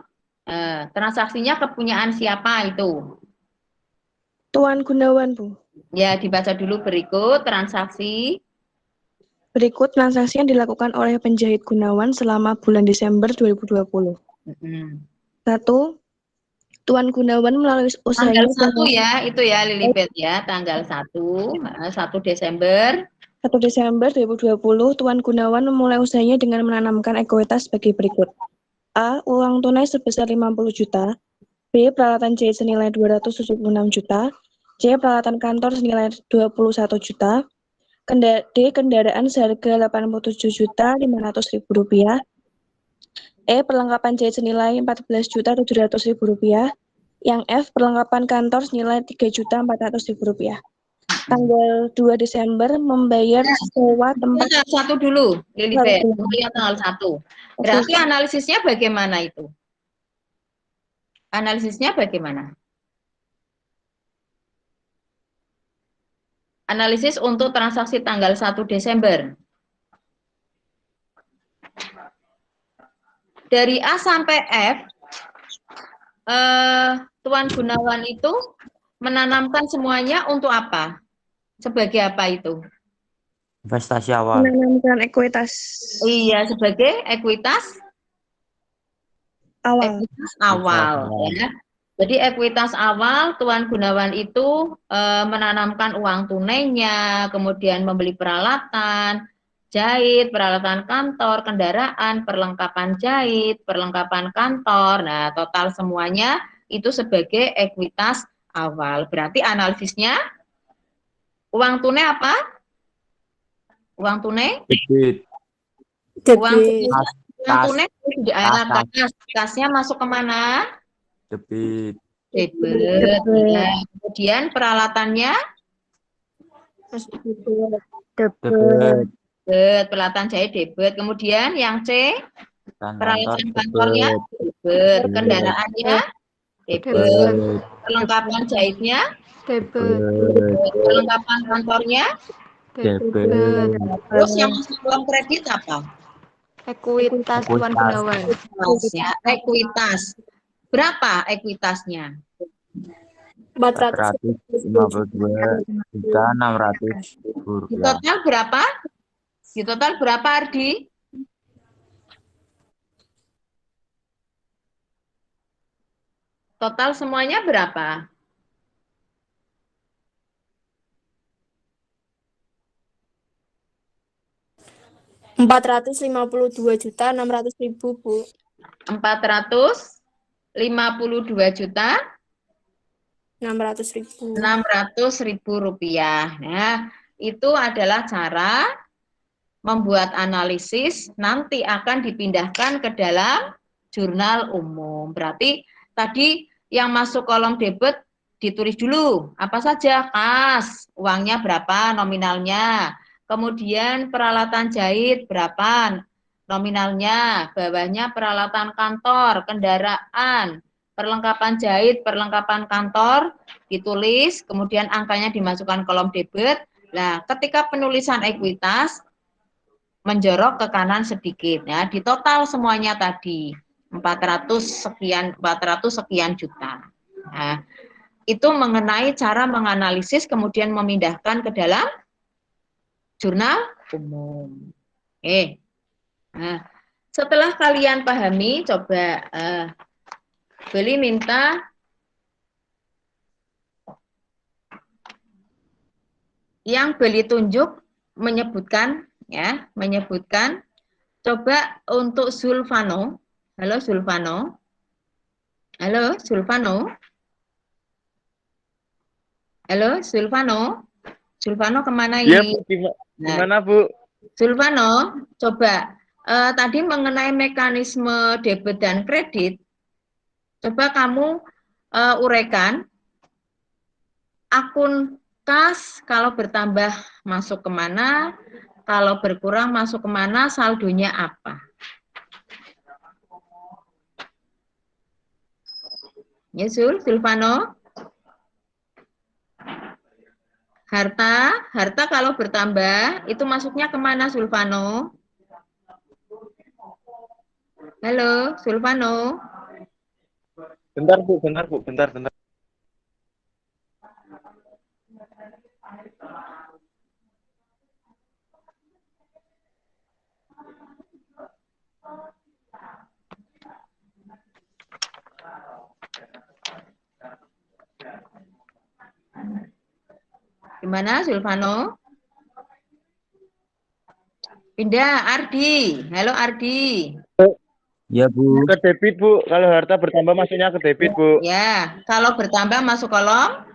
Transaksinya kepunyaan siapa itu? Tuan Gunawan, Bu. Ya, dibaca dulu berikut transaksi Berikut transaksi yang dilakukan oleh penjahit Gunawan selama bulan Desember 2020. 1. Tuan Gunawan melalui usahanya Tanggal 1 ya, itu ya Lilibet ya, tanggal 1 Desember. 1 Desember 2020, Tuan Gunawan memulai usahanya dengan menanamkan ekuitas sebagai berikut. A. Uang tunai sebesar 50 juta. B. Peralatan jahit senilai 276 juta. C. Peralatan kantor senilai 21 juta. D. Kendaraan seharga 87.500.000 rupiah. E. Perlengkapan jahit senilai 14.700.000 rupiah. Yang F. Perlengkapan kantor senilai 3.400.000 rupiah. Tanggal 2 Desember membayar sewa tempat. Tanggal 1 dulu, Lilibet. Tanggal 1. Berarti analisisnya bagaimana itu? Analisisnya bagaimana? Analisis untuk transaksi tanggal 1 Desember. Dari A sampai F, Tuan Gunawan itu menanamkan semuanya untuk apa? Sebagai apa itu? Investasi awal. Menanamkan ekuitas. Iya, sebagai ekuitas awal. Ekuitas awal, ya. Jadi ekuitas awal Tuan Gunawan itu menanamkan uang tunainya, kemudian membeli peralatan jahit, peralatan kantor, kendaraan, perlengkapan jahit, perlengkapan kantor. Nah, total semuanya itu sebagai ekuitas awal. Berarti analisisnya uang tunai apa? Uang tunai? Debit. Uang tunai kasnya masuk kemana? Debit. Debit. Ya. Kemudian peralatannya? Debit. Peralatan jahit debit. Kemudian yang C? Peralatan kantornya? Debit. Kendaraannya? Debit. Perlengkapan jahitnya? Debit. Perlengkapan kantornya? Debit. Terus yang masuk kolom kredit apa? Ekuitas Tuan Gunawan. Ya, ekuitas. Berapa ekuitasnya? 452.600.000 Di total berapa? Di total berapa, Ardi? Total semuanya berapa? Rp452.600.000, Bu. 452.600.000 rupiah. Nah, itu adalah cara membuat analisis nanti akan dipindahkan ke dalam jurnal umum. Berarti tadi yang masuk kolom debit ditulis dulu apa saja, kas, uangnya berapa nominalnya. Kemudian peralatan jahit berapa nominalnya, bawahnya peralatan kantor, kendaraan, perlengkapan jahit, perlengkapan kantor ditulis, kemudian angkanya dimasukkan kolom debit. Nah, ketika penulisan ekuitas menjorok ke kanan sedikit ya, di total semuanya tadi 400 sekian juta. Nah, itu mengenai cara menganalisis kemudian memindahkan ke dalam jurnal umum. Oke. Nah, setelah kalian pahami, coba Beli minta yang Beli tunjuk menyebutkan ya, menyebutkan. Coba untuk Zulfano. Halo Zulfano. Halo Zulfano. Halo Zulfano. Zulfano kemana ini? Iya Bu, gimana Bu? Zulfano, coba tadi mengenai mekanisme debit dan kredit, coba kamu uraikan akun kas kalau bertambah masuk kemana, kalau berkurang masuk kemana, saldonya apa? Ya Zulfano. Harta kalau bertambah itu masuknya kemana Zulfano? Halo Zulfano. Bentar Bu. Gimana, Zulfano? Pindah, Ardi. Halo, Ardi. Ya, Bu. Ke debit, Bu. Kalau harta bertambah masuknya ke debit, Bu. Ya, kalau bertambah masuk kolom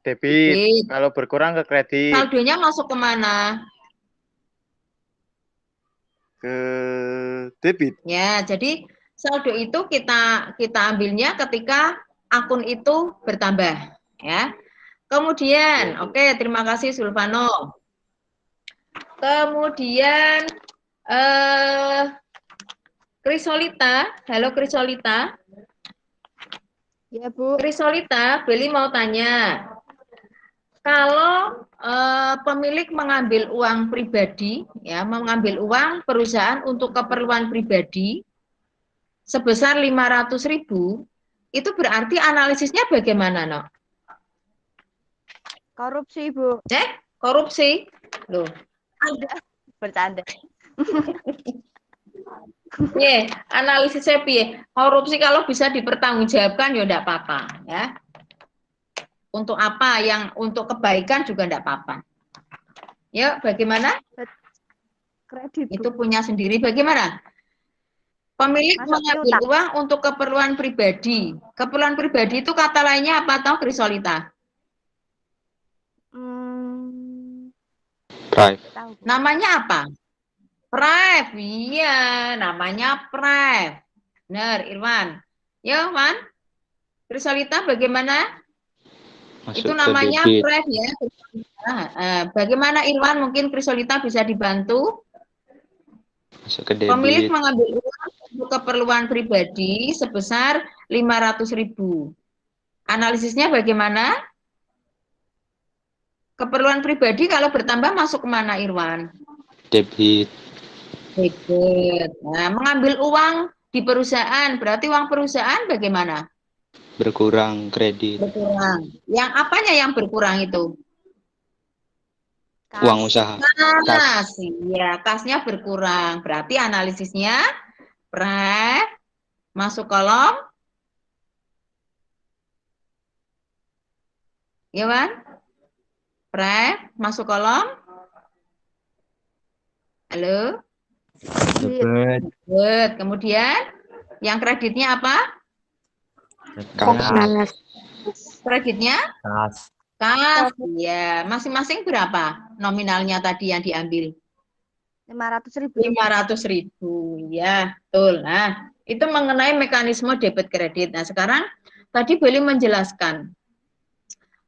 Debit. debit. Kalau berkurang ke kredit. Saldonya masuk kemana? Ke debit. Ya, jadi saldo itu kita ambilnya ketika akun itu bertambah, ya. Kemudian, oke, terima kasih Zulfano. Kemudian Krisolita, halo Krisolita. Ya, Bu. Krisolita, Beli mau tanya. Kalau pemilik mengambil uang pribadi, ya, mengambil uang perusahaan untuk keperluan pribadi sebesar 500.000, itu berarti analisisnya bagaimana, No? Korupsi, Bu. Korupsi. Loh. Ada. Bercanda. Piye, analisisnya piye? Korupsi kalau bisa dipertanggungjawabkan ya enggak apa-apa, ya. Untuk apa yang untuk kebaikan juga enggak apa-apa. Ya, bagaimana? Kredit, Bu. Itu punya sendiri bagaimana? Pemilik Masuk mengambil piutang. uang untuk keperluan pribadi. Keperluan pribadi itu kata lainnya apa tahu Krisolita? Private. Tahu, Bu. Namanya apa? Prive. Iya, namanya prive. Benar, Irwan. Ya, Wan. Krisolita bagaimana? Masuk Itu ke namanya debit. prive ya. Bagaimana Irwan? Mungkin Krisolita bisa dibantu. Masuk ke Pemilik debit. mengambil uang untuk keperluan pribadi sebesar 500.000. Analisisnya bagaimana? Keperluan pribadi kalau bertambah masuk kemana, Irwan? Debit. Debit. Nah, mengambil uang di perusahaan, berarti uang perusahaan bagaimana? Berkurang kredit. Berkurang. Yang apanya yang berkurang itu? Uang usaha. Kas. Iya, kasnya berkurang. Berarti analisisnya masuk kolom. Ya, Wan? Masuk kolom. Halo? Debit. Good. Kemudian yang kreditnya apa? Kas. Kreditnya? Kas. Kas. Ya, masing-masing berapa nominalnya tadi yang diambil? 500.000. 500.000. Ya, betul. Nah, itu mengenai mekanisme debit kredit. Nah, sekarang tadi Beli menjelaskan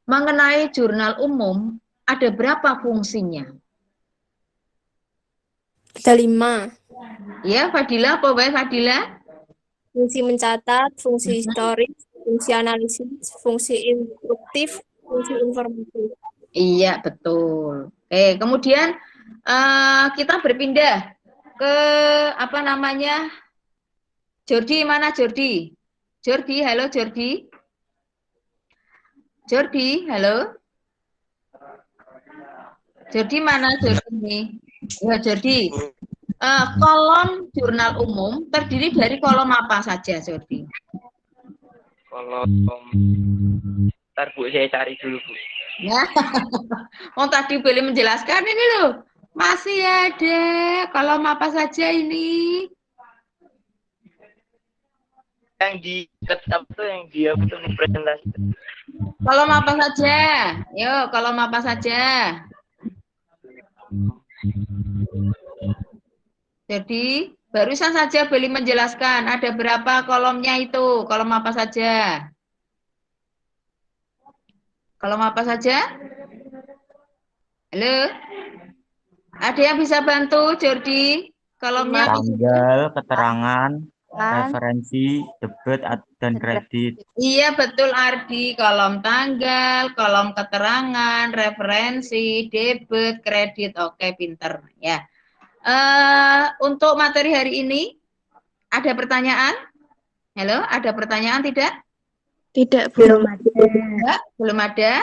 mengenai jurnal umum ada berapa fungsinya? Ada 5. Ya, Fadila, apa baik Fadila? Fungsi mencatat, fungsi historis, fungsi analisis, fungsi instruktif, fungsi informatif. Iya, betul. Oke, kemudian kita berpindah ke apa namanya? Jordi, mana Jordi? Jordi, halo Jordi. Jordi, halo. Jordi mana Jordi nih? Ya, Jordi. Kolom jurnal umum terdiri dari kolom apa saja, Jordi? Kolom, ntar Bu, saya cari dulu, Bu. Ya, oh tadi Beli menjelaskan ini loh, masih ada kolom apa saja ini? Yang di apa tuh, yang dia betul presentasi. Kolom apa saja? Yuk, kolom apa saja? Jadi barusan saja Beli menjelaskan ada berapa kolomnya itu, kolom apa saja? Kolom apa saja? Halo? Ada yang bisa bantu, Jordi? Kolomnya Tanggal, keterangan, referensi, debit, dan kredit. Iya, betul Ardi. Kolom tanggal, kolom keterangan, referensi, debit, kredit. Oke, pinter. Ya. Untuk materi hari ini, ada pertanyaan? Halo, ada pertanyaan tidak? Tidak, Belum Bu. ada. Belum ada.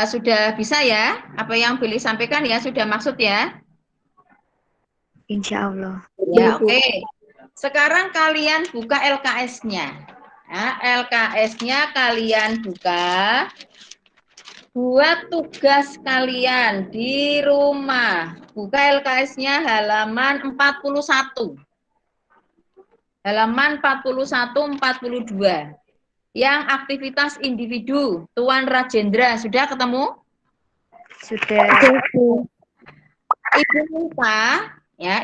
Sudah bisa ya? Apa yang Beli sampaikan ya? Sudah maksud ya? Insya Allah. Ya, oke. Sekarang kalian buka LKS-nya. Nah, LKS-nya kalian buka. Buat tugas kalian di rumah. Buka LKS-nya halaman 41. Halaman 41, 42. Yang aktivitas individu, Tuan Rajendra, sudah ketemu? Sudah.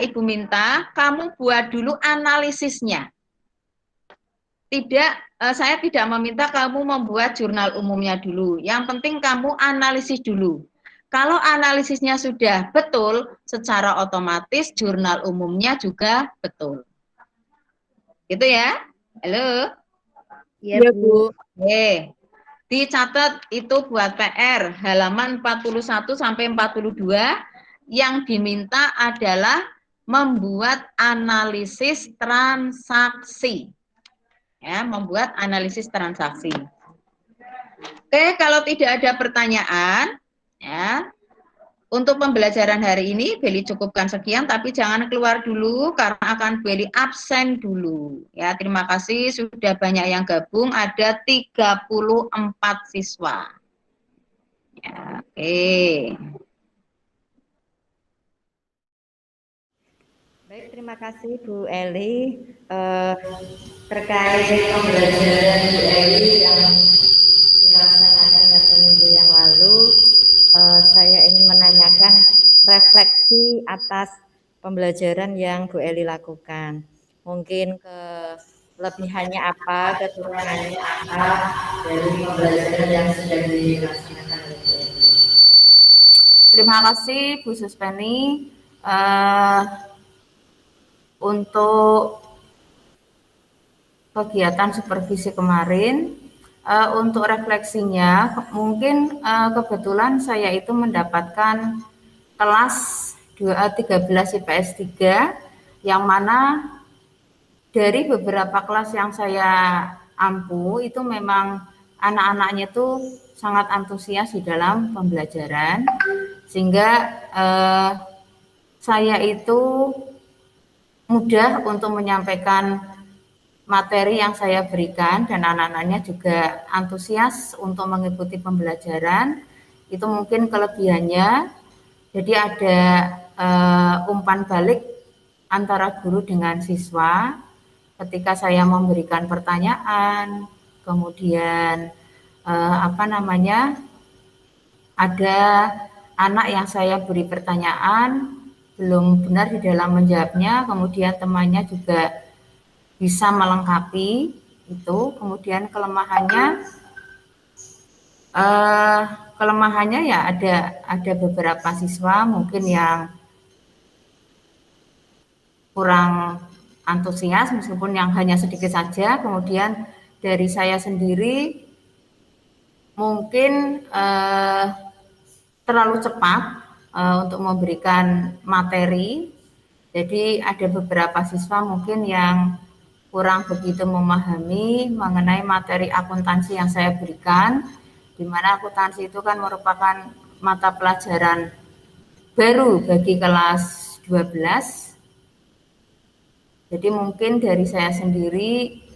Ibu minta kamu buat dulu analisisnya. Saya tidak meminta kamu membuat jurnal umumnya dulu. Yang penting kamu analisis dulu. Kalau analisisnya sudah betul, secara otomatis jurnal umumnya juga betul. Gitu ya? Halo? Iya, Bu. Oke. Dicatat itu buat PR halaman 41 sampai 42 yang diminta adalah membuat analisis transaksi. Ya, membuat analisis transaksi. Oke, kalau tidak ada pertanyaan, ya, untuk pembelajaran hari ini Beli cukupkan sekian, tapi jangan keluar dulu karena akan Beli absen dulu. Ya, terima kasih sudah banyak yang gabung, ada 34 siswa. Ya, oke. Baik, terima kasih Bu Eli. Terkait pembelajaran Bu Eli yang dilaksanakan pada minggu yang lalu, saya ingin menanyakan refleksi atas pembelajaran yang Bu Eli lakukan. Mungkin kelebihannya apa, kekurangannya apa dari pembelajaran yang sudah dilaksanakan oleh Bu Eli. Terima kasih Bu Suspeni. Untuk kegiatan supervisi kemarin, untuk refleksinya, mungkin kebetulan saya itu mendapatkan kelas 13 IPS 3, yang mana dari beberapa kelas yang saya ampu, itu memang anak-anaknya itu sangat antusias di dalam pembelajaran, sehingga saya itu mudah untuk menyampaikan materi yang saya berikan dan anak-anaknya juga antusias untuk mengikuti pembelajaran. Itu mungkin kelebihannya. Jadi ada umpan balik antara guru dengan siswa ketika saya memberikan pertanyaan, kemudian ada anak yang saya beri pertanyaan belum benar di dalam menjawabnya, kemudian temannya juga bisa melengkapi itu. Kemudian kelemahannya ya ada beberapa siswa mungkin yang kurang antusias meskipun yang hanya sedikit saja. Kemudian dari saya sendiri mungkin terlalu cepat untuk memberikan materi. Jadi ada beberapa siswa mungkin yang kurang begitu memahami mengenai materi akuntansi yang saya berikan, di mana akuntansi itu kan merupakan mata pelajaran baru bagi kelas 12. Jadi mungkin dari saya sendiri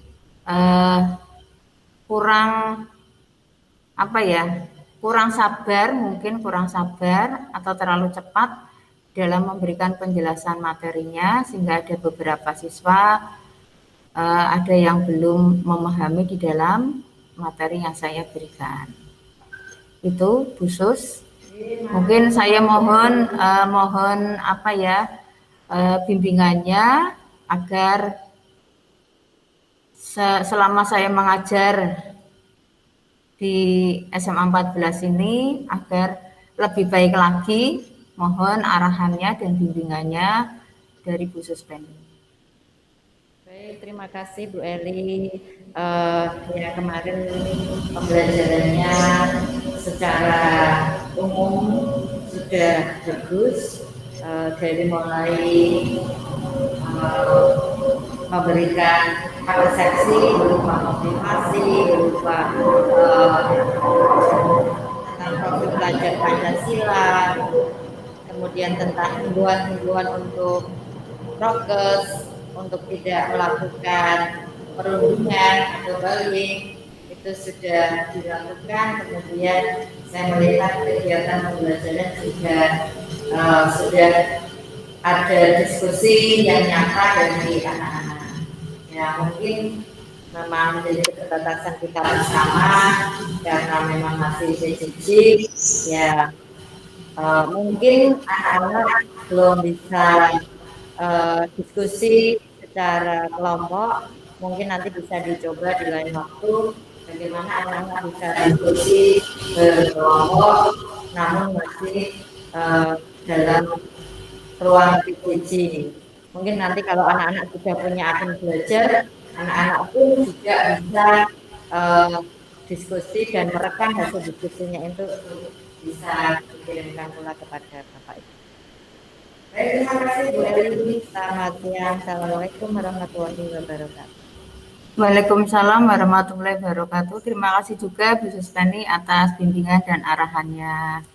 kurang sabar atau terlalu cepat dalam memberikan penjelasan materinya, sehingga ada beberapa siswa ada yang belum memahami di dalam materi yang saya berikan. Itu Bu Sus. Mungkin saya mohon bimbingannya agar selama saya mengajar di SMA 14 ini agar lebih baik lagi, mohon arahannya dan bimbingannya dari Bu Suspeni. Baik, terima kasih Bu Eli. Ya, kemarin pembelajarannya secara umum sudah bagus, dari mulai memberikan persepsi berupa motivasi, berupa tentang profil pelajar Pancasila, kemudian tentang himbauan-himbauan untuk prokes, untuk tidak melakukan perundungan atau bullying. Itu itu sudah dilakukan, kemudian saya melihat kegiatan pembelajaran juga sudah ada diskusi yang nyata dari anak-anak. Ya mungkin memang menjadi keterbatasan kita bersama karena memang masih PJJ, ya mungkin anak-anak belum bisa diskusi secara kelompok. Mungkin nanti bisa dicoba di lain waktu bagaimana anak-anak bisa diskusi berkelompok namun masih dalam ruang PJJ. Mungkin nanti kalau anak-anak sudah punya akun belajar, anak-anak pun juga bisa diskusi dan merekam hasil diskusinya itu bisa dikirimkan pula kepada Bapak Ibu. Baik, terima kasih Bu Eli. Selamat siang. Assalamualaikum warahmatullahi wabarakatuh. Waalaikumsalam warahmatullahi wabarakatuh. Terima kasih juga Bu Suspeni atas bimbingan dan arahannya.